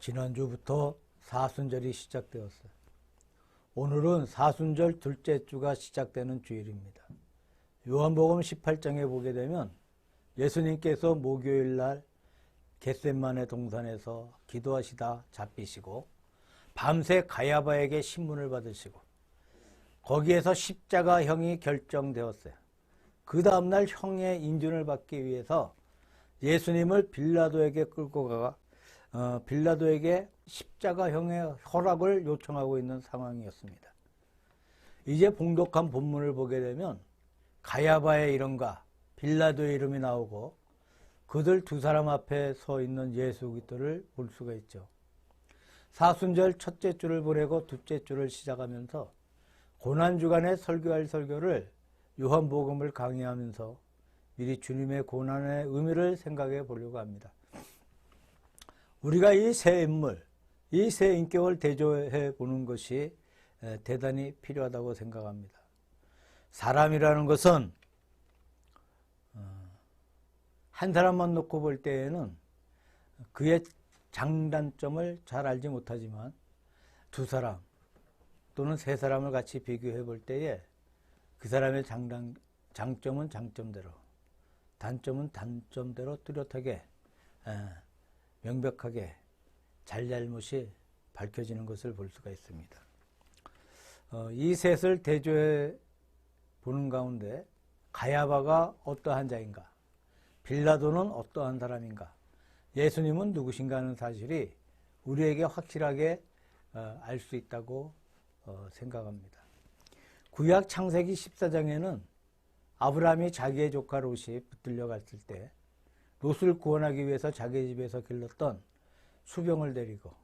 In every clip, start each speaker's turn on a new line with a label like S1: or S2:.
S1: 지난주부터 사순절이 시작되었어요. 오늘은 사순절 둘째 주가 시작되는 주일입니다. 요한복음 18장에 보게 되면 예수님께서 목요일 날 겟세마네 동산에서 기도하시다 잡히시고 밤새 가야바에게 신문을 받으시고 거기에서 십자가형이 결정되었어요. 그 다음날 형의 인준을 받기 위해서 예수님을 빌라도에게 끌고 가 빌라도에게 십자가형의 허락을 요청하고 있는 상황이었습니다. 이제 봉독한 본문을 보게 되면 가야바의 이름과 빌라도의 이름이 나오고 그들 두 사람 앞에 서 있는 예수 그리스도를 볼 수가 있죠. 사순절 첫째 주를 보내고 둘째 주를 시작하면서 고난주간에 설교할 설교를 요한복음을 강의하면서 미리 주님의 고난의 의미를 생각해 보려고 합니다. 우리가 이 새 인물, 이 새 인격을 대조해 보는 것이 대단히 필요하다고 생각합니다. 사람이라는 것은 한 사람만 놓고 볼 때에는 그의 장단점을 잘 알지 못하지만 두 사람 또는 세 사람을 같이 비교해 볼 때에 그 사람의 장점은 장점대로, 단점은 단점대로 뚜렷하게 명백하게 잘잘못이 밝혀지는 것을 볼 수가 있습니다. 이 셋을 대조해 보는 가운데 가야바가 어떠한 자인가, 빌라도는 어떠한 사람인가, 예수님은 누구신가 하는 사실이 우리에게 확실하게 알 수 있다고 생각합니다. 구약 창세기 14장에는 아브라함이 자기의 조카 롯이 붙들려 갔을 때 롯을 구원하기 위해서 자기 집에서 길렀던 수병을 데리고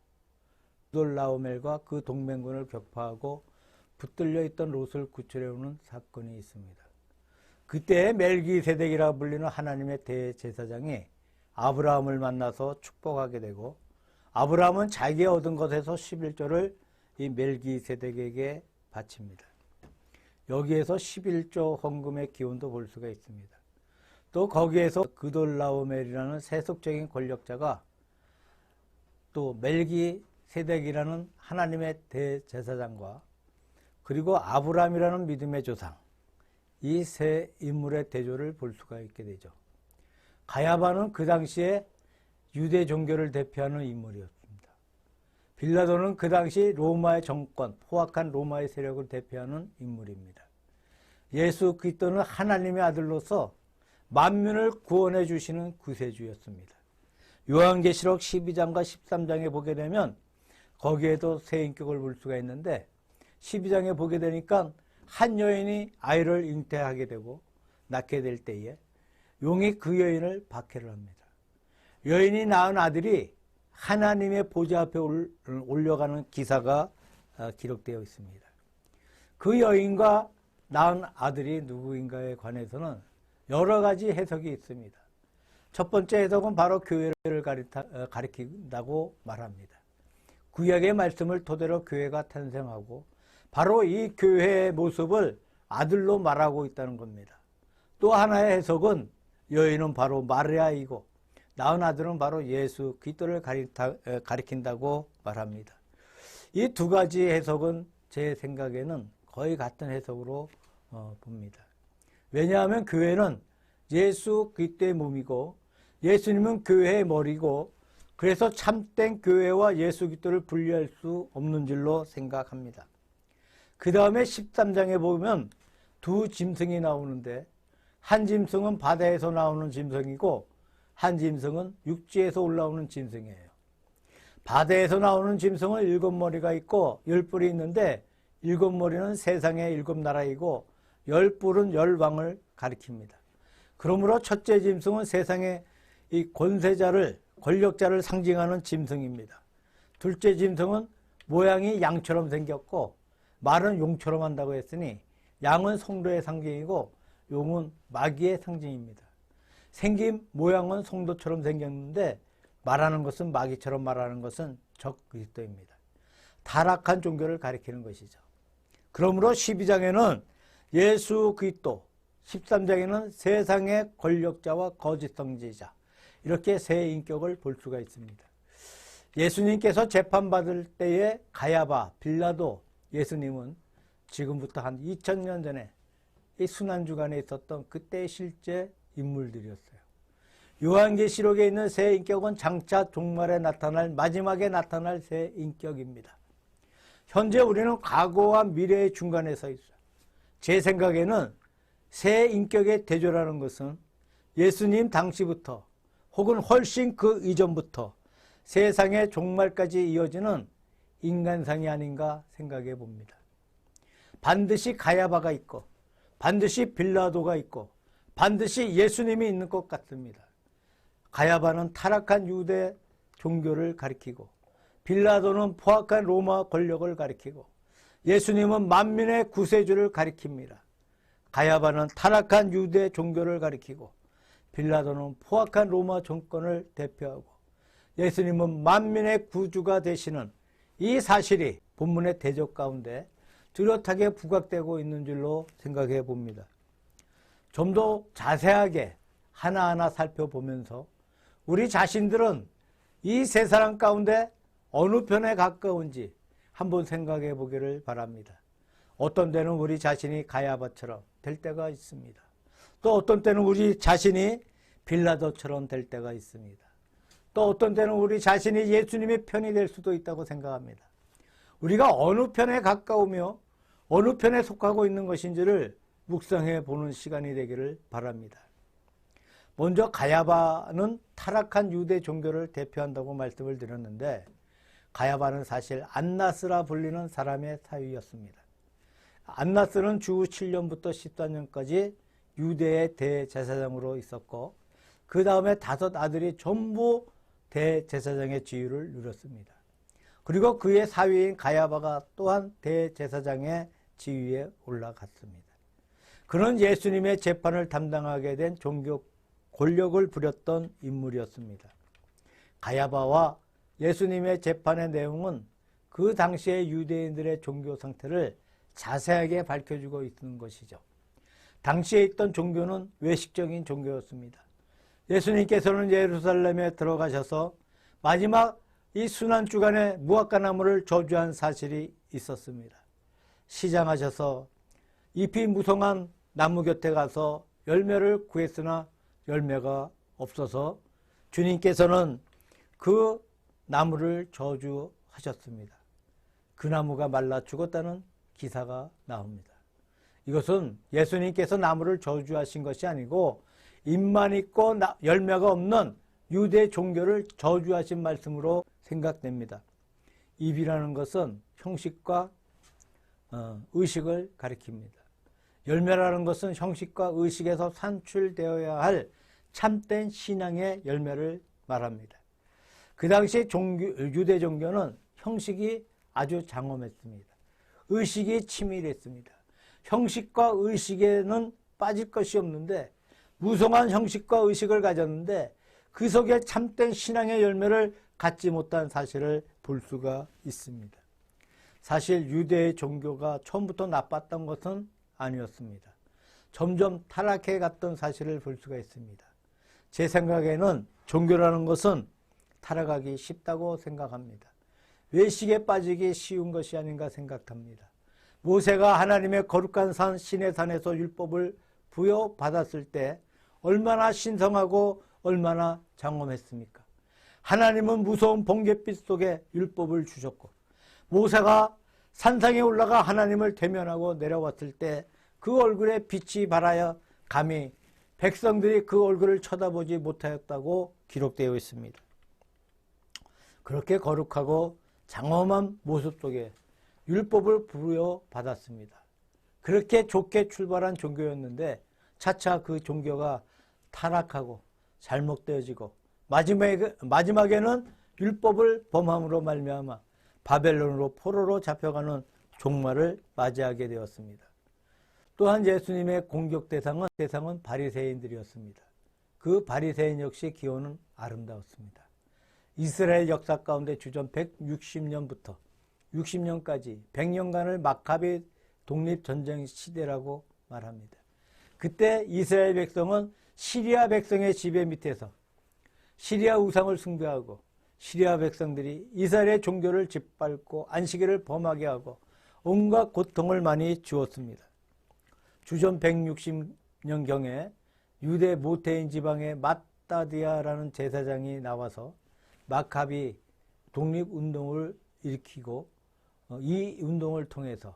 S1: 돌라오멜과 그 동맹군을 격파하고 붙들려 있던 롯을 구출해오는 사건이 있습니다. 그때 멜기세덱이라 불리는 하나님의 대제사장이 아브라함을 만나서 축복하게 되고 아브라함은 자기가 얻은 것에서 11조를 이 멜기세덱에게 바칩니다. 여기에서 11조 헌금의 기원도 볼 수가 있습니다. 또 거기에서 그돌라오멜이라는 세속적인 권력자가 또 멜기세덱이라는 하나님의 대제사장과 그리고 아브라함이라는 믿음의 조상, 이 세 인물의 대조를 볼 수가 있게 되죠. 가야바는 그 당시에 유대 종교를 대표하는 인물이었습니다. 빌라도는 그 당시 로마의 정권, 포악한 로마의 세력을 대표하는 인물입니다. 예수 그리스도는 하나님의 아들로서 만민을 구원해 주시는 구세주였습니다. 요한계시록 12장과 13장에 보게 되면 거기에도 세 인격을 볼 수가 있는데 12장에 보게 되니까 한 여인이 아이를 잉태하게 되고 낳게 될 때에 용이 그 여인을 박해를 합니다. 여인이 낳은 아들이 하나님의 보좌 앞에 올려가는 기사가 기록되어 있습니다. 그 여인과 낳은 아들이 누구인가에 관해서는 여러 가지 해석이 있습니다. 첫 번째 해석은 바로 교회를 가리킨다고 말합니다. 구약의 말씀을 토대로 교회가 탄생하고 바로 이 교회의 모습을 아들로 말하고 있다는 겁니다. 또 하나의 해석은 여인은 바로 마리아이고 낳은 아들은 바로 예수 그리스도를 가리킨다고 말합니다. 이 두 가지 해석은 제 생각에는 거의 같은 해석으로 봅니다. 왜냐하면 교회는 예수 그리스도의 몸이고 예수님은 교회의 머리고 그래서 참된 교회와 예수 그리스도를 분리할 수 없는 줄로 생각합니다. 그 다음에 13장에 보면 두 짐승이 나오는데 한 짐승은 바다에서 나오는 짐승이고 한 짐승은 육지에서 올라오는 짐승이에요. 바다에서 나오는 짐승은 7머리가 있고 10뿔이 있는데 7머리는 세상의 7나라이고 10뿔은 10왕을 가리킵니다. 그러므로 첫째 짐승은 세상의 이 권력자를 상징하는 짐승입니다. 둘째 짐승은 모양이 양처럼 생겼고 말은 용처럼 한다고 했으니 양은 성도의 상징이고 용은 마귀의 상징입니다. 생긴 모양은 성도처럼 생겼는데 말하는 것은 마귀처럼 말하는 것은 적 그리스도입니다. 타락한 종교를 가리키는 것이죠. 그러므로 12장에는 예수 그리스도, 13장에는 세상의 권력자와 거짓 선지자 이렇게 세 인격을 볼 수가 있습니다. 예수님께서 재판받을 때의 가야바, 빌라도, 예수님은 지금부터 한 2000년 전에 이 순환주간에 있었던 그때의 실제 인물들이었어요. 요한계시록에 있는 새 인격은 장차 종말에 나타날, 마지막에 나타날 새 인격입니다. 현재 우리는 과거와 미래의 중간에 서 있어요. 제 생각에는 새 인격의 대조라는 것은 예수님 당시부터 혹은 훨씬 그 이전부터 세상의 종말까지 이어지는 인간상이 아닌가 생각해 봅니다. 반드시 가야바가 있고 반드시 빌라도가 있고 반드시 예수님이 있는 것 같습니다. 가야바는 타락한 유대 종교를 가리키고 빌라도는 포악한 로마 권력을 가리키고 예수님은 만민의 구세주를 가리킵니다. 가야바는 타락한 유대 종교를 가리키고 빌라도는 포악한 로마 정권을 대표하고 예수님은 만민의 구주가 되시는 이 사실이 본문의 대적 가운데 뚜렷하게 부각되고 있는 줄로 생각해 봅니다. 좀 더 자세하게 하나하나 살펴보면서 우리 자신들은 이 세 사람 가운데 어느 편에 가까운지 한번 생각해 보기를 바랍니다. 어떤 때는 우리 자신이 가야바처럼 될 때가 있습니다. 또 어떤 때는 우리 자신이 빌라도처럼 될 때가 있습니다. 또 어떤 때는 우리 자신이 예수님의 편이 될 수도 있다고 생각합니다. 우리가 어느 편에 가까우며 어느 편에 속하고 있는 것인지를 묵상해 보는 시간이 되기를 바랍니다. 먼저 가야바는 타락한 유대 종교를 대표한다고 말씀을 드렸는데 가야바는 사실 안나스라 불리는 사람의 사위였습니다. 안나스는 주 7년부터 14년까지 유대의 대제사장으로 있었고 그 다음에 5 아들이 전부 대제사장의 지위를 누렸습니다. 그리고 그의 사위인 가야바가 또한 대제사장의 지위에 올라갔습니다. 그는 예수님의 재판을 담당하게 된 종교 권력을 부렸던 인물이었습니다. 가야바와 예수님의 재판의 내용은 그 당시의 유대인들의 종교 상태를 자세하게 밝혀주고 있는 것이죠. 당시에 있던 종교는 외식적인 종교였습니다. 예수님께서는 예루살렘에 들어가셔서 마지막 이 순환주간에 무화과나무를 저주한 사실이 있었습니다. 시장하셔서 잎이 무성한 나무 곁에 가서 열매를 구했으나 열매가 없어서 주님께서는 그 나무를 저주하셨습니다. 그 나무가 말라 죽었다는 기사가 나옵니다. 이것은 예수님께서 나무를 저주하신 것이 아니고 잎만 있고 열매가 없는 유대 종교를 저주하신 말씀으로 생각됩니다. 잎이라는 것은 형식과 의식을 가리킵니다. 열매라는 것은 형식과 의식에서 산출되어야 할 참된 신앙의 열매를 말합니다. 그 당시 유대 종교는 형식이 아주 장엄했습니다. 의식이 치밀했습니다. 형식과 의식에는 빠질 것이 없는데 무성한 형식과 의식을 가졌는데 그 속에 참된 신앙의 열매를 갖지 못한 사실을 볼 수가 있습니다. 사실 유대의 종교가 처음부터 나빴던 것은 아니었습니다. 점점 타락해 갔던 사실을 볼 수가 있습니다. 제 생각에는 종교라는 것은 타락하기 쉽다고 생각합니다. 외식에 빠지기 쉬운 것이 아닌가 생각합니다. 모세가 하나님의 거룩한 산 시내산에서 율법을 부여받았을 때 얼마나 신성하고 얼마나 장엄했습니까? 하나님은 무서운 번갯빛 속에 율법을 주셨고 모세가 산상에 올라가 하나님을 대면하고 내려왔을 때 그 얼굴에 빛이 발하여 감히 백성들이 그 얼굴을 쳐다보지 못하였다고 기록되어 있습니다. 그렇게 거룩하고 장엄한 모습 속에 율법을 부여받았습니다. 그렇게 좋게 출발한 종교였는데 차차 그 종교가 타락하고 잘못되어지고 마지막에는 율법을 범함으로 말미암아 바벨론으로 포로로 잡혀가는 종말을 맞이하게 되었습니다. 또한 예수님의 공격 대상은 바리새인들이었습니다. 그 바리새인 역시 기호는 아름다웠습니다. 이스라엘 역사 가운데 주전 160년부터 60년까지 100년간을 마카비 독립전쟁 시대라고 말합니다. 그때 이스라엘 백성은 시리아 백성의 지배 밑에서 시리아 우상을 숭배하고 시리아 백성들이 이스라엘의 종교를 짓밟고 안식일을 범하게 하고 온갖 고통을 많이 주었습니다. 주전 160년경에 유대 모태인 지방의 마따디아라는 제사장이 나와서 마카비 독립운동을 일으키고 이 운동을 통해서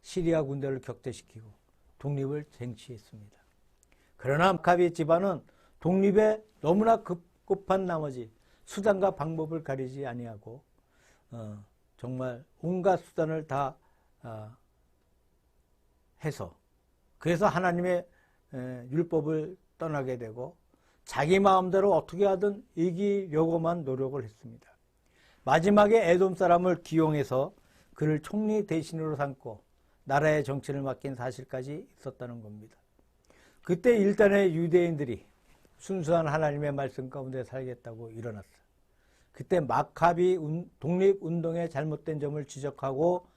S1: 시리아 군대를 격퇴시키고 독립을 쟁취했습니다. 그러나 마카비 집안은 독립에 너무나 급급한 나머지 수단과 방법을 가리지 아니하고 정말 온갖 수단을 다 해서 그래서 하나님의 율법을 떠나게 되고 자기 마음대로 어떻게 하든 이기려고만 노력을 했습니다. 마지막에 에돔 사람을 기용해서 그를 총리 대신으로 삼고 나라의 정치를 맡긴 사실까지 있었다는 겁니다. 그때 일단의 유대인들이 순수한 하나님의 말씀 가운데 살겠다고 일어났어요. 그때 마카비 독립운동의 잘못된 점을 지적하고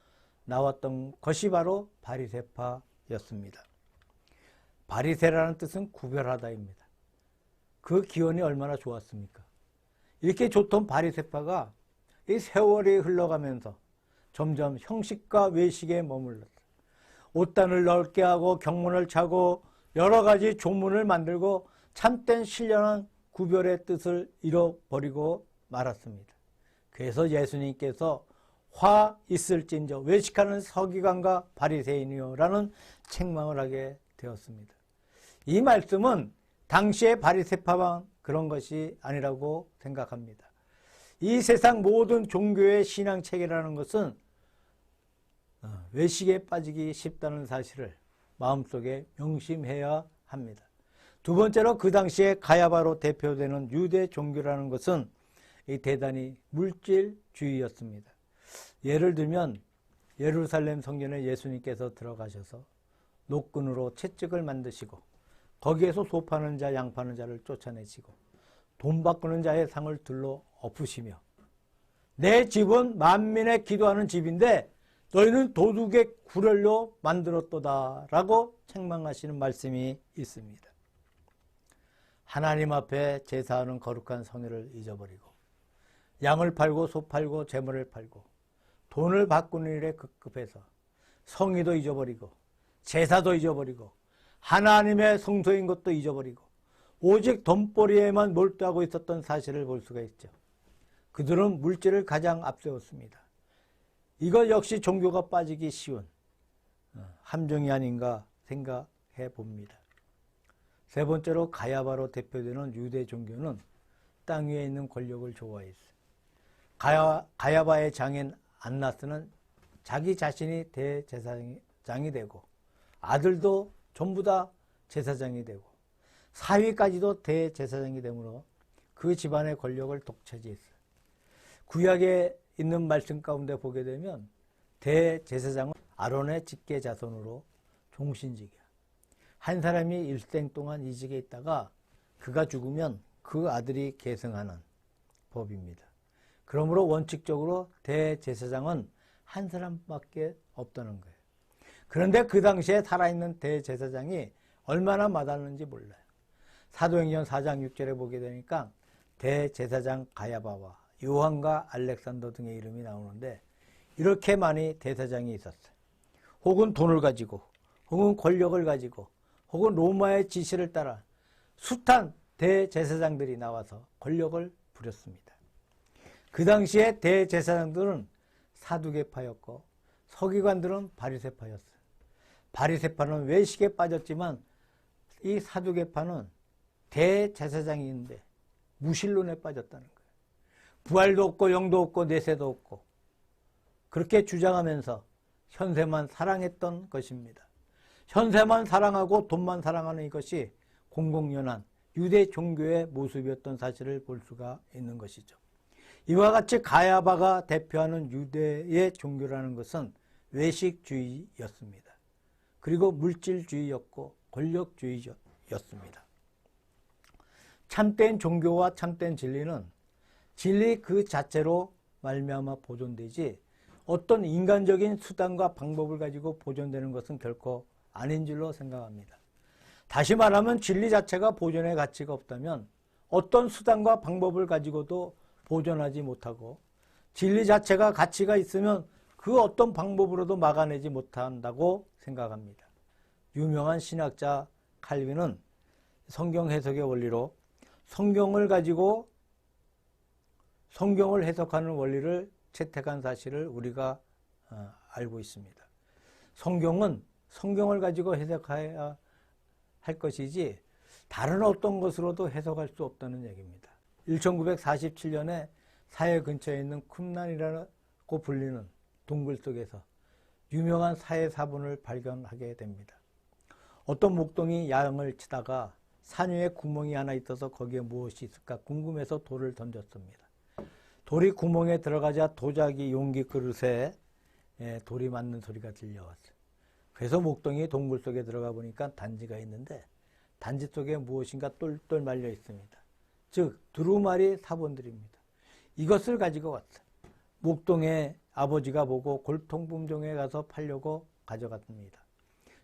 S1: 나왔던 것이 바로 바리새파였습니다. 바리새라는 뜻은 구별하다입니다. 그 기원이 얼마나 좋았습니까? 이렇게 좋던 바리새파가 이 세월이 흘러가면서 점점 형식과 외식에 머물렀어요. 옷단을 넓게 하고 경문을 차고 여러 가지 조문을 만들고 참된 신령한 구별의 뜻을 잃어버리고 말았습니다. 그래서 예수님께서 화 있을진저 외식하는 서기관과 바리새인이요 라는 책망을 하게 되었습니다. 이 말씀은 당시의 바리새파만 그런 것이 아니라고 생각합니다. 이 세상 모든 종교의 신앙체계라는 것은 외식에 빠지기 쉽다는 사실을 마음속에 명심해야 합니다. 두 번째로 그 당시에 가야바로 대표되는 유대 종교라는 것은 대단히 물질주의였습니다. 예를 들면 예루살렘 성전에 예수님께서 들어가셔서 노끈으로 채찍을 만드시고 거기에서 소 파는 자, 양 파는 자를 쫓아내시고 돈 바꾸는 자의 상을 들러 엎으시며 내 집은 만민의 기도하는 집인데 너희는 도둑의 구렬로 만들었도다 라고 책망하시는 말씀이 있습니다. 하나님 앞에 제사하는 거룩한 성회를 잊어버리고 양을 팔고 소 팔고 재물을 팔고 돈을 바꾸는 일에 급급해서 성의도 잊어버리고 제사도 잊어버리고 하나님의 성소인 것도 잊어버리고 오직 돈벌이에만 몰두하고 있었던 사실을 볼 수가 있죠. 그들은 물질을 가장 앞세웠습니다. 이것 역시 종교가 빠지기 쉬운 함정이 아닌가 생각해 봅니다. 세 번째로 가야바로 대표되는 유대 종교는 땅 위에 있는 권력을 좋아했어요. 가야바의 장인 안나스는 자기 자신이 대제사장이 되고 아들도 전부 다 제사장이 되고 사위까지도 대제사장이 되므로 그 집안의 권력을 독차지했어요. 구약에 있는 말씀 가운데 보게 되면 대제사장은 아론의 직계 자손으로 종신직이야. 한 사람이 일생 동안 이 직에 있다가 그가 죽으면 그 아들이 계승하는 법입니다. 그러므로 원칙적으로 대제사장은 한 사람밖에 없다는 거예요. 그런데 그 당시에 살아있는 대제사장이 얼마나 많았는지 몰라요. 사도행전 4장 6절에 보게 되니까 대제사장 가야바와 요한과 알렉산더 등의 이름이 나오는데 이렇게 많이 대제사장이 있었어요. 혹은 돈을 가지고 혹은 권력을 가지고 혹은 로마의 지시를 따라 숱한 대제사장들이 나와서 권력을 부렸습니다. 그 당시에 대제사장들은 사두개파였고 서기관들은 바리새파였어요. 바리새파는 외식에 빠졌지만 이 사두개파는 대제사장이 있는데 무신론에 빠졌다는 거예요. 부활도 없고 영도 없고 내세도 없고 그렇게 주장하면서 현세만 사랑했던 것입니다. 현세만 사랑하고 돈만 사랑하는 이것이 공공연한 유대 종교의 모습이었던 사실을 볼 수가 있는 것이죠. 이와 같이 가야바가 대표하는 유대의 종교라는 것은 외식주의였습니다. 그리고 물질주의였고 권력주의였습니다. 참된 종교와 참된 진리는 진리 그 자체로 말미암아 보존되지 어떤 인간적인 수단과 방법을 가지고 보존되는 것은 결코 아닌 줄로 생각합니다. 다시 말하면 진리 자체가 보존의 가치가 없다면 어떤 수단과 방법을 가지고도 보존하지 못하고 진리 자체가 가치가 있으면 그 어떤 방법으로도 막아내지 못한다고 생각합니다. 유명한 신학자 칼빈은 성경 해석의 원리로 성경을 가지고 성경을 해석하는 원리를 채택한 사실을 우리가 알고 있습니다. 성경은 성경을 가지고 해석해야 할 것이지 다른 어떤 것으로도 해석할 수 없다는 얘기입니다. 1947년에 사해 근처에 있는 쿰란이라고 불리는 동굴 속에서 유명한 사해 사본을 발견하게 됩니다. 어떤 목동이 야영을 치다가 산 위에 구멍이 하나 있어서 거기에 무엇이 있을까 궁금해서 돌을 던졌습니다. 돌이 구멍에 들어가자 도자기 용기 그릇에 돌이 맞는 소리가 들려왔어요. 그래서 목동이 동굴 속에 들어가 보니까 단지가 있는데 단지 속에 무엇인가 똘똘 말려 있습니다. 즉 두루마리 사본들입니다. 이것을 가지고 왔어요. 목동의 아버지가 보고 골통품종에 가서 팔려고 가져갔습니다.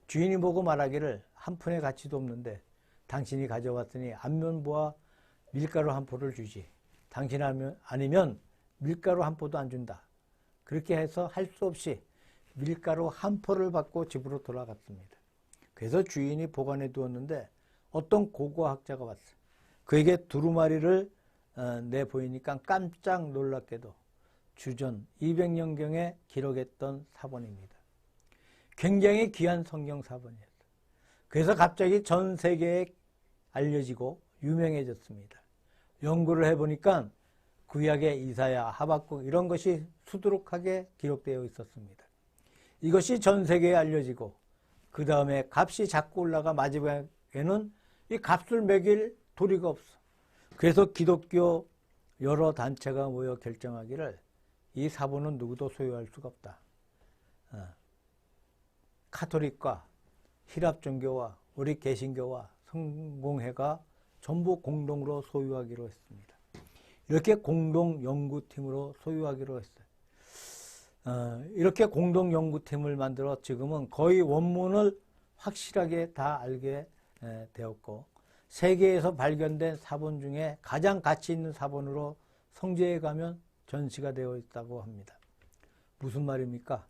S1: 주인이 보고 말하기를 한 푼의 가치도 없는데 당신이 가져왔으니 안면보와 밀가루 한 포를 주지. 당신 아니면 밀가루 한 포도 안 준다. 그렇게 해서 할 수 없이 밀가루 한 포를 받고 집으로 돌아갔습니다. 그래서 주인이 보관해 두었는데 어떤 고고학자가 왔어요. 그에게 두루마리를 내보이니까 깜짝 놀랍게도 주전 200년경에 기록했던 사본입니다. 굉장히 귀한 성경 사본이었어요. 그래서 갑자기 전 세계에 알려지고 유명해졌습니다. 연구를 해보니까 구약의 이사야, 하박국 이런 것이 수두룩하게 기록되어 있었습니다. 이것이 전 세계에 알려지고 그 다음에 값이 자꾸 올라가 마지막에는 이 값을 매길 도리가 없어. 그래서 기독교 여러 단체가 모여 결정하기를 이 사본은 누구도 소유할 수가 없다. 카톨릭과 히랍 종교와 우리 개신교와 성공회가 전부 공동으로 소유하기로 했습니다. 이렇게 공동 연구팀으로 소유하기로 했어요. 이렇게 공동 연구팀을 만들어 지금은 거의 원문을 확실하게 다 알게 되었고 세계에서 발견된 사본 중에 가장 가치 있는 사본으로 성지에 가면 전시가 되어 있다고 합니다. 무슨 말입니까?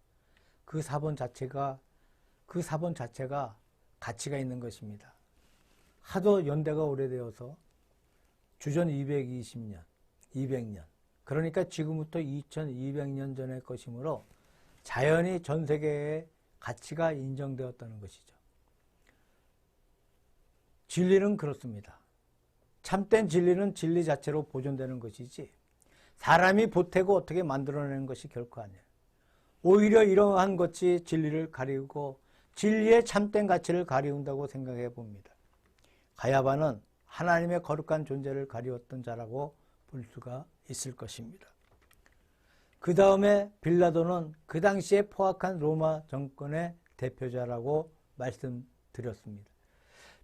S1: 그 사본 자체가 가치가 있는 것입니다. 하도 연대가 오래되어서 주전 220년, 200년, 그러니까 지금부터 2200년 전의 것이므로 자연히 전 세계의 가치가 인정되었다는 것이죠. 진리는 그렇습니다. 참된 진리는 진리 자체로 보존되는 것이지 사람이 보태고 어떻게 만들어내는 것이 결코 아니에요. 오히려 이러한 것이 진리를 가리우고 진리의 참된 가치를 가리운다고 생각해 봅니다. 가야바는 하나님의 거룩한 존재를 가리웠던 자라고 볼 수가 있을 것입니다. 그 다음에 빌라도는 그 당시에 포악한 로마 정권의 대표자라고 말씀드렸습니다.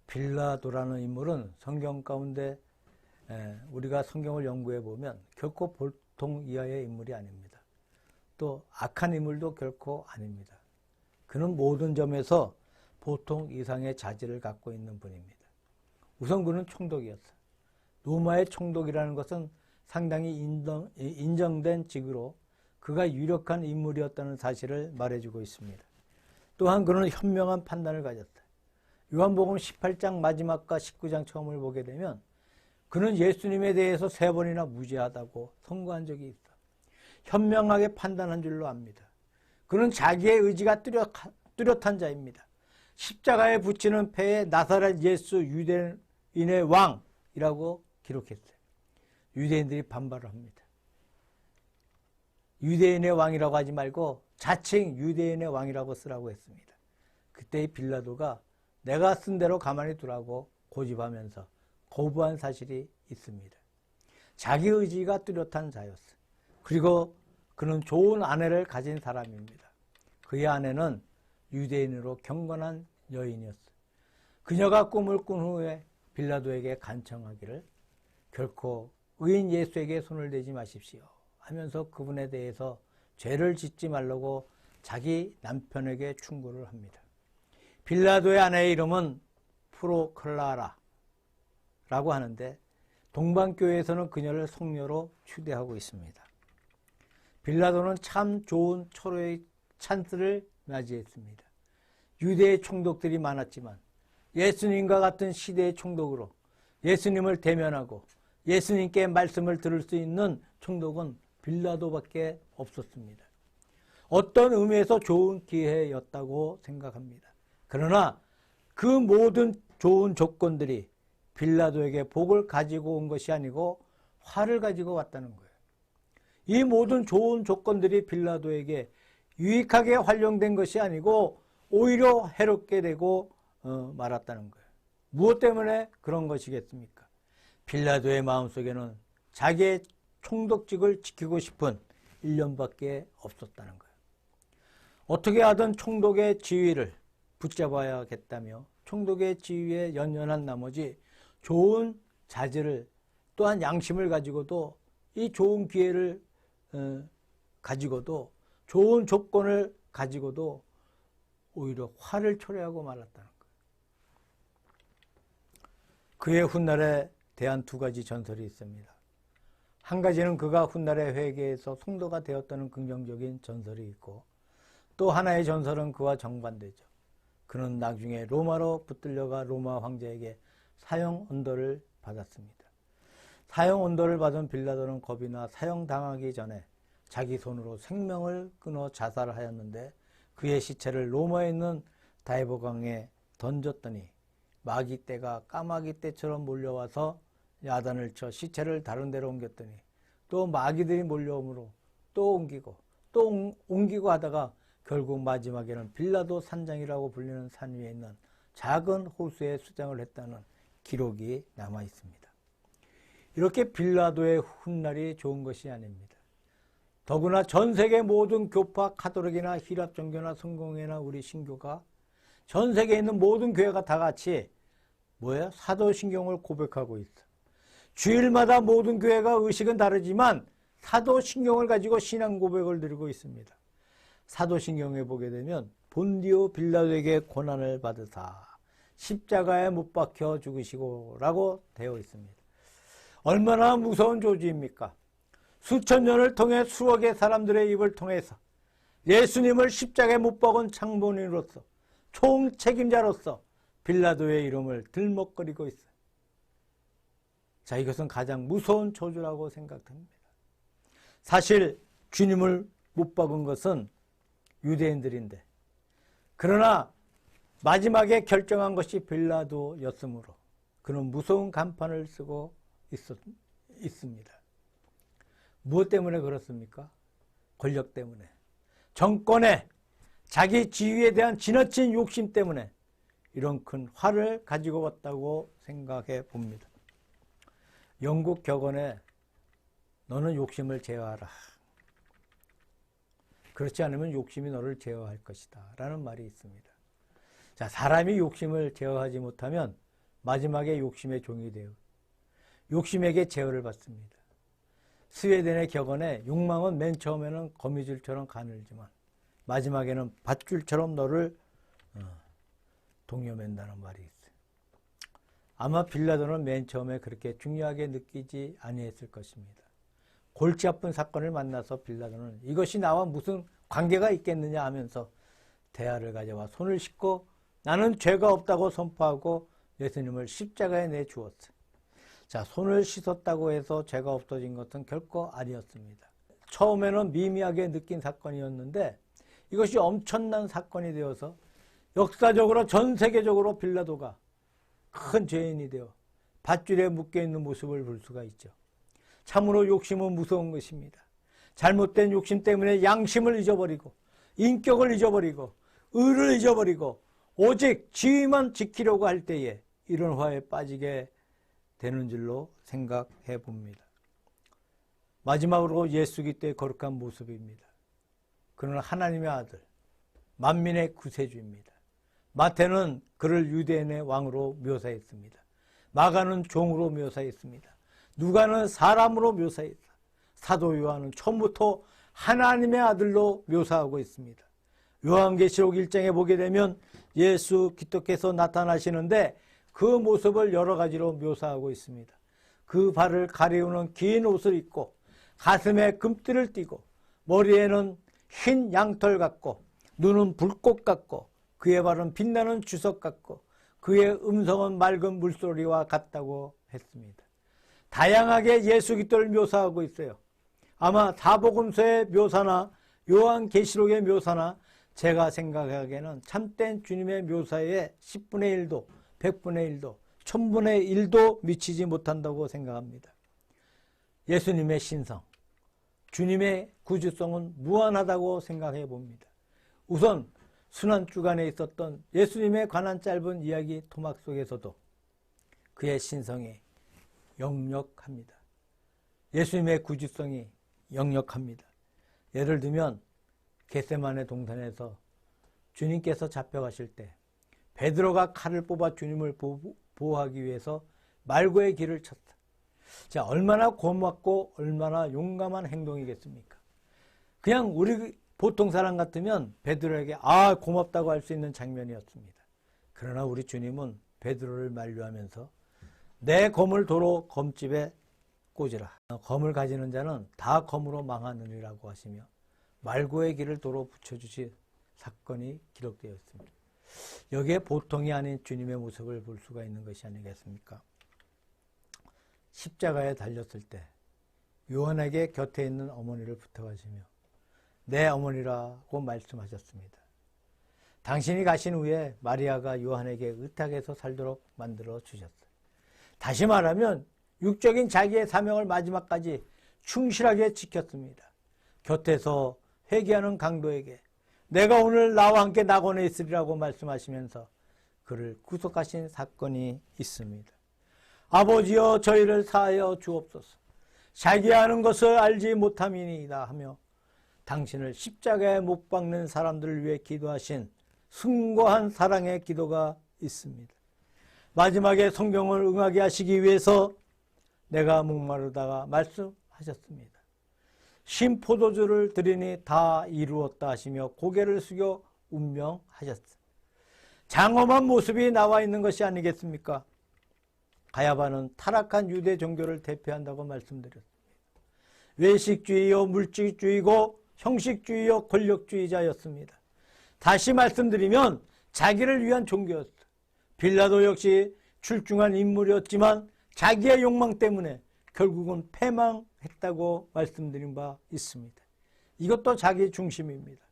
S1: 빌라도라는 인물은 성경 가운데 우리가 성경을 연구해 보면 결코 보통 이하의 인물이 아닙니다. 또 악한 인물도 결코 아닙니다. 그는 모든 점에서 보통 이상의 자질을 갖고 있는 분입니다. 우선 그는 총독이었어요. 로마의 총독이라는 것은 상당히 인정된 직으로 그가 유력한 인물이었다는 사실을 말해주고 있습니다. 또한 그는 현명한 판단을 가졌어요. 요한복음 18장 마지막과 19장 처음을 보게 되면 그는 예수님에 대해서 3번이나 무죄하다고 선고한 적이 있어. 현명하게 판단한 줄로 압니다. 그는 자기의 의지가 뚜렷한 자입니다. 십자가에 붙이는 패에 나사렛 예수 유대인의 왕이라고 기록했어요. 유대인들이 반발을 합니다. 유대인의 왕이라고 하지 말고 자칭 유대인의 왕이라고 쓰라고 했습니다. 그때 빌라도가 내가 쓴 대로 가만히 두라고 고집하면서 거부한 사실이 있습니다. 자기 의지가 뚜렷한 자였어요. 그리고 그는 좋은 아내를 가진 사람입니다. 그의 아내는 유대인으로 경건한 여인이었어요. 그녀가 꿈을 꾼 후에 빌라도에게 간청하기를 결코 의인 예수에게 손을 대지 마십시오 하면서 그분에 대해서 죄를 짓지 말라고 자기 남편에게 충고를 합니다. 빌라도의 아내의 이름은 프로클라라라고 하는데 동방교회에서는 그녀를 성녀로 추대하고 있습니다. 빌라도는 참 좋은 초로의 찬스를 맞이했습니다. 유대의 총독들이 많았지만 예수님과 같은 시대의 총독으로 예수님을 대면하고 예수님께 말씀을 들을 수 있는 총독은 빌라도밖에 없었습니다. 어떤 의미에서 좋은 기회였다고 생각합니다. 그러나 그 모든 좋은 조건들이 빌라도에게 복을 가지고 온 것이 아니고 화를 가지고 왔다는 거예요. 이 모든 좋은 조건들이 빌라도에게 유익하게 활용된 것이 아니고 오히려 해롭게 되고 말았다는 거예요. 무엇 때문에 그런 것이겠습니까? 빌라도의 마음속에는 자기의 총독직을 지키고 싶은 일념밖에 없었다는 거예요. 어떻게 하든 총독의 지위를 붙잡아야겠다며 총독의 지위에 연연한 나머지 좋은 자질을 또한 양심을 가지고도 이 좋은 기회를 가지고도 좋은 조건을 가지고도 오히려 화를 초래하고 말았다는 거예요. 그의 훗날에 대한 두 가지 전설이 있습니다. 한 가지는 그가 훗날에 회개해서 성도가 되었다는 긍정적인 전설이 있고, 또 하나의 전설은 그와 정반대죠. 그는 나중에 로마로 붙들려가 로마 황제에게 사형 언도를 받았습니다. 사형 언도를 받은 빌라도는 겁이 나 사형당하기 전에 자기 손으로 생명을 끊어 자살하였는데 그의 시체를 로마에 있는 다이보강에 던졌더니 마귀떼가 까마귀떼처럼 몰려와서 야단을 쳐 시체를 다른 데로 옮겼더니 또 마귀들이 몰려오므로 또 옮기고 하다가 결국 마지막에는 빌라도 산장이라고 불리는 산 위에 있는 작은 호수에 수장을 했다는 기록이 남아 있습니다. 이렇게 빌라도의 훗날이 좋은 것이 아닙니다. 더구나 전 세계 모든 교파, 카톨릭이나 히랍 종교나 성공회나 우리 신교가 전 세계에 있는 모든 교회가 다 같이 사도신경을 고백하고 있어. 주일마다 모든 교회가 의식은 다르지만 사도신경을 가지고 신앙 고백을 드리고 있습니다. 사도신경에 보게 되면 본디오 빌라도에게 고난을 받으사 십자가에 못 박혀 죽으시고 라고 되어 있습니다. 얼마나 무서운 조지입니까? 수천 년을 통해 수억의 사람들의 입을 통해서 예수님을 십자가에 못 박은 장본인으로서 총책임자로서 빌라도의 이름을 들먹거리고 있어요. 자, 이것은 가장 무서운 저주라고 생각됩니다. 사실 주님을 못 박은 것은 유대인들인데, 그러나 마지막에 결정한 것이 빌라도였으므로 그는 무서운 간판을 쓰고 있습니다. 무엇 때문에 그렇습니까? 권력 때문에, 정권에, 자기 지위에 대한 지나친 욕심 때문에 이런 큰 화를 가지고 왔다고 생각해 봅니다. 영국 격언에 너는 욕심을 제어하라. 그렇지 않으면 욕심이 너를 제어할 것이다 라는 말이 있습니다. 자, 사람이 욕심을 제어하지 못하면 마지막에 욕심의 종이 되어 욕심에게 제어를 받습니다. 스웨덴의 격언에 욕망은 맨 처음에는 거미줄처럼 가늘지만 마지막에는 밧줄처럼 너를 동여맨다는 말이 있어요. 아마 빌라도는 맨 처음에 그렇게 중요하게 느끼지 아니했을 것입니다. 골치 아픈 사건을 만나서 빌라도는 이것이 나와 무슨 관계가 있겠느냐 하면서 대야를 가져와 손을 씻고 나는 죄가 없다고 선포하고 예수님을 십자가에 내주었어요. 자, 손을 씻었다고 해서 죄가 없어진 것은 결코 아니었습니다. 처음에는 미미하게 느낀 사건이었는데 이것이 엄청난 사건이 되어서 역사적으로 전 세계적으로 빌라도가 큰 죄인이 되어 밧줄에 묶여있는 모습을 볼 수가 있죠. 참으로 욕심은 무서운 것입니다. 잘못된 욕심 때문에 양심을 잊어버리고 인격을 잊어버리고 의를 잊어버리고 오직 지위만 지키려고 할 때에 이런 화에 빠지게 되는 줄로 생각해 봅니다. 마지막으로 예수 그리스도의 거룩한 모습입니다. 그는 하나님의 아들, 만민의 구세주입니다. 마태는 그를 유대인의 왕으로 묘사했습니다. 마가는 종으로 묘사했습니다. 누가는 사람으로 묘사했다. 사도 요한은 처음부터 하나님의 아들로 묘사하고 있습니다. 요한계시록 1장에 보게 되면 예수 그리스도께서 나타나시는데 그 모습을 여러 가지로 묘사하고 있습니다. 그 발을 가리우는 긴 옷을 입고 가슴에 금띠를 띠고 머리에는 흰 양털 같고 눈은 불꽃 같고 그의 발은 빛나는 주석 같고 그의 음성은 맑은 물소리와 같다고 했습니다. 다양하게 예수 그리스도를 묘사하고 있어요. 아마 사복음서의 묘사나 요한계시록의 묘사나 제가 생각하기에는 참된 주님의 묘사에 10분의 1도, 100분의 1도, 1000분의 1도 미치지 못한다고 생각합니다. 예수님의 신성, 주님의 구주성은 무한하다고 생각해 봅니다. 우선 순환주간에 있었던 예수님에 관한 짧은 이야기 토막 속에서도 그의 신성이 역력합니다. 예수님의 구주성이 역력합니다. 예를 들면 겟세마네 동산에서 주님께서 잡혀가실 때 베드로가 칼을 뽑아 주님을 보호하기 위해서 말고의 길을 쳤다. 자, 얼마나 고맙고 얼마나 용감한 행동이겠습니까? 그냥 우리 보통 사람 같으면 베드로에게 고맙다고 할 수 있는 장면이었습니다. 그러나 우리 주님은 베드로를 만류하면서 내 검을 도로 검집에 꽂으라. 검을 가지는 자는 다 검으로 망하느니라고 하시며 말고의 길을 도로 붙여주신 사건이 기록되어 있습니다. 여기에 보통이 아닌 주님의 모습을 볼 수가 있는 것이 아니겠습니까? 십자가에 달렸을 때 요한에게 곁에 있는 어머니를 부탁하시며 내 어머니라고 말씀하셨습니다. 당신이 가신 후에 마리아가 요한에게 의탁해서 살도록 만들어 주셨어요. 다시 말하면 육적인 자기의 사명을 마지막까지 충실하게 지켰습니다. 곁에서 회개하는 강도에게 내가 오늘 나와 함께 낙원에 있으리라고 말씀하시면서 그를 구속하신 사건이 있습니다. 아버지여 저희를 사하여 주옵소서. 자기 하는 것을 알지 못함이니이다 하며 당신을 십자가에 못 박는 사람들을 위해 기도하신 숭고한 사랑의 기도가 있습니다. 마지막에 성경을 응하게 하시기 위해서 내가 목마르다가 말씀하셨습니다. 신 포도주를 드리니 다 이루었다 하시며 고개를 숙여 운명하셨습니다. 장엄한 모습이 나와 있는 것이 아니겠습니까? 가야바는 타락한 유대 종교를 대표한다고 말씀드렸습니다. 외식주의요 물질주의고 형식주의요 권력주의자였습니다. 다시 말씀드리면 자기를 위한 종교였어요. 빌라도 역시 출중한 인물이었지만 자기의 욕망 때문에 결국은 패망했다고 말씀드린 바 있습니다. 이것도 자기 중심입니다.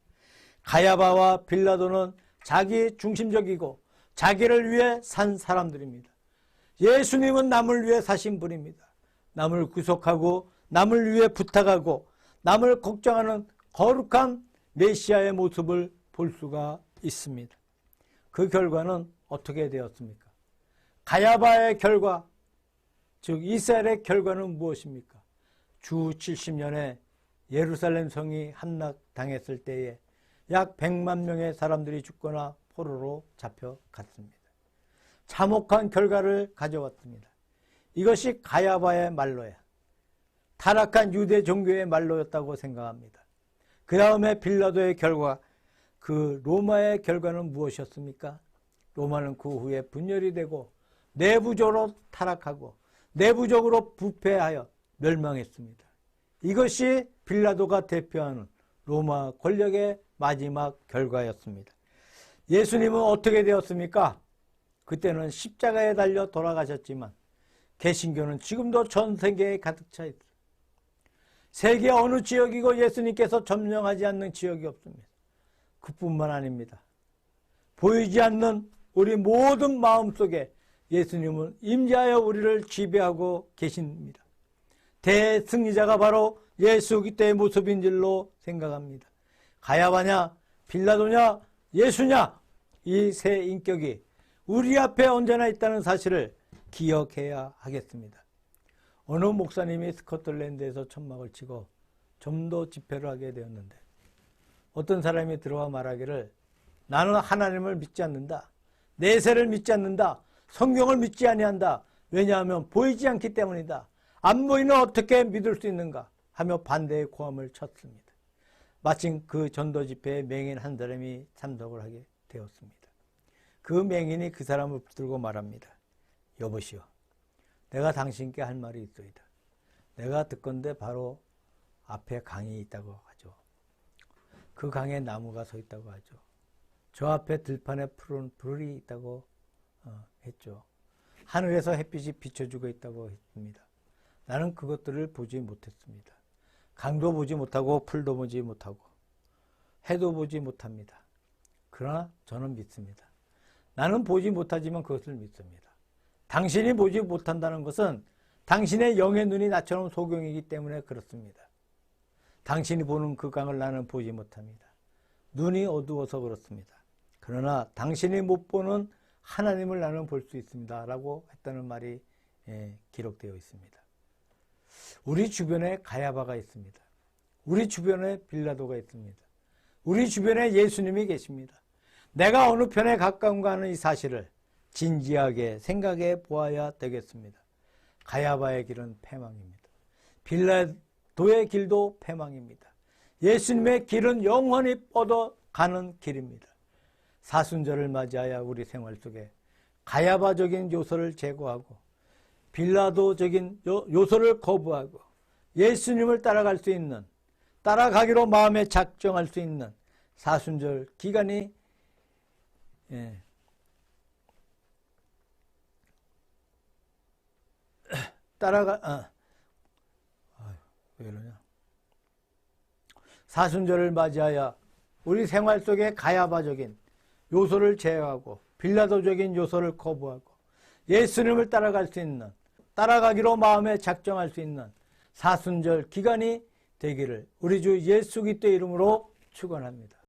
S1: 가야바와 빌라도는 자기 중심적이고 자기를 위해 산 사람들입니다. 예수님은 남을 위해 사신 분입니다. 남을 구속하고 남을 위해 부탁하고 남을 걱정하는 거룩한 메시아의 모습을 볼 수가 있습니다. 그 결과는 어떻게 되었습니까? 가야바의 결과, 즉 이스라엘의 결과는 무엇입니까? 주 70년에 예루살렘 성이 함락당했을 때에 약 100만 명의 사람들이 죽거나 포로로 잡혀갔습니다. 참혹한 결과를 가져왔습니다. 이것이 가야바의 말로야. 타락한 유대 종교의 말로였다고 생각합니다. 그 다음에 빌라도의 결과, 그 로마의 결과는 무엇이었습니까? 로마는 그 후에 분열이 되고 내부적으로 타락하고 내부적으로 부패하여 멸망했습니다. 이것이 빌라도가 대표하는 로마 권력의 마지막 결과였습니다. 예수님은 어떻게 되었습니까? 그때는 십자가에 달려 돌아가셨지만 개신교는 지금도 전 세계에 가득 차 있어요. 세계 어느 지역이고 예수님께서 점령하지 않는 지역이 없습니다. 그뿐만 아닙니다. 보이지 않는 우리 모든 마음속에 예수님은 임재하여 우리를 지배하고 계십니다. 대승리자가 바로 예수 그리스도의 모습인 줄로 생각합니다. 가야바냐, 빌라도냐, 예수냐, 이 세 인격이 우리 앞에 언제나 있다는 사실을 기억해야 하겠습니다. 어느 목사님이 스코틀랜드에서 천막을 치고 점도 집회를 하게 되었는데 어떤 사람이 들어와 말하기를 나는 하나님을 믿지 않는다. 내세를 믿지 않는다. 성경을 믿지 아니한다. 왜냐하면 보이지 않기 때문이다. 안 보이는 어떻게 믿을 수 있는가 하며 반대의 고함을 쳤습니다. 마침 그 전도 집회에 맹인 한 사람이 참석을 하게 되었습니다. 그 맹인이 그 사람을 붙들고 말합니다. 여보시오, 내가 당신께 할 말이 있소이다. 내가 듣건대 바로 앞에 강이 있다고 하죠. 그 강에 나무가 서 있다고 하죠. 저 앞에 들판에 푸른 불이 있다고 했죠. 하늘에서 햇빛이 비춰주고 있다고 했습니다. 나는 그것들을 보지 못했습니다. 강도 보지 못하고 풀도 보지 못하고 해도 보지 못합니다. 그러나 저는 믿습니다. 나는 보지 못하지만 그것을 믿습니다. 당신이 보지 못한다는 것은 당신의 영의 눈이 나처럼 소경이기 때문에 그렇습니다. 당신이 보는 그 강을 나는 보지 못합니다. 눈이 어두워서 그렇습니다. 그러나 당신이 못 보는 하나님을 나는 볼 수 있습니다. 라고 했다는 말이 기록되어 있습니다. 우리 주변에 가야바가 있습니다. 우리 주변에 빌라도가 있습니다. 우리 주변에 예수님이 계십니다. 내가 어느 편에 가까운가 하는 이 사실을 진지하게 생각해 보아야 되겠습니다. 가야바의 길은 패망입니다. 빌라도의 길도 패망입니다. 예수님의 길은 영원히 뻗어가는 길입니다. 사순절을 맞이하여 우리 생활 속에 가야바적인 요소를 제거하고 빌라도적인 요소를 거부하고 예수님을 따라갈 수 있는, 따라가기로 마음에 작정할 수 있는 사순절 기간이 왜 이러냐? 사순절을 맞이하여 우리 생활 속에 가야바적인 요소를 제어하고 빌라도적인 요소를 거부하고 예수님을 따라갈 수 있는, 따라가기로 마음에 작정할 수 있는 사순절 기간이 되기를 우리 주 예수 그리스도의 이름으로 축원합니다.